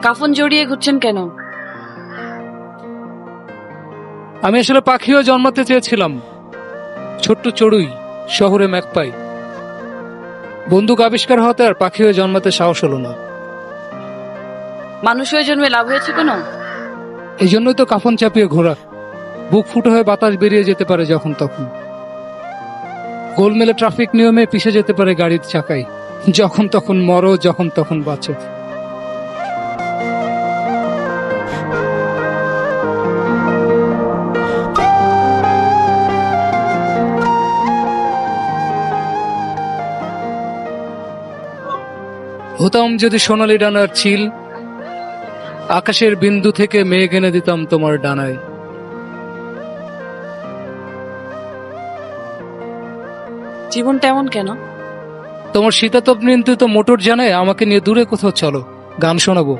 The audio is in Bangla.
কাফন জড়িয়ে ঘুরছেন কেন? আমি আসলে পাখিও জন্মাতে চেয়েছিলাম, ছোট্ট চড়ুই, শহরে ম্যাকপাই। বন্দুক আবিষ্কার হতে আর পাখি হয়ে জন্মাতে সাহস হলো না। মানুষ হয়ে জন্মে লাভ হয়েছে কোনো? এই জন্যই তো কাফন চাপিয়ে ঘোরা। বুক ফুটো হয়ে বাতাস বেরিয়ে যেতে পারে যখন তখন। গোলমেলে ট্রাফিক নিয়মে পিষে যেতে পারে গাড়ির চাকায়। যখন তখন মরো, যখন তখন বাঁচো। হতাম যদি সোনালি ডানার চিল, আকাশের বিন্দু থেকে মেঘ এনে দিতাম তোমার ডানায়। জীবনটা এমন কেন? তোমার শীতাতপ নিয়ন্ত্রিত মোটর জানায় আমাকে নিয়ে দূরে কোথাও চলো, গান শোনাবো।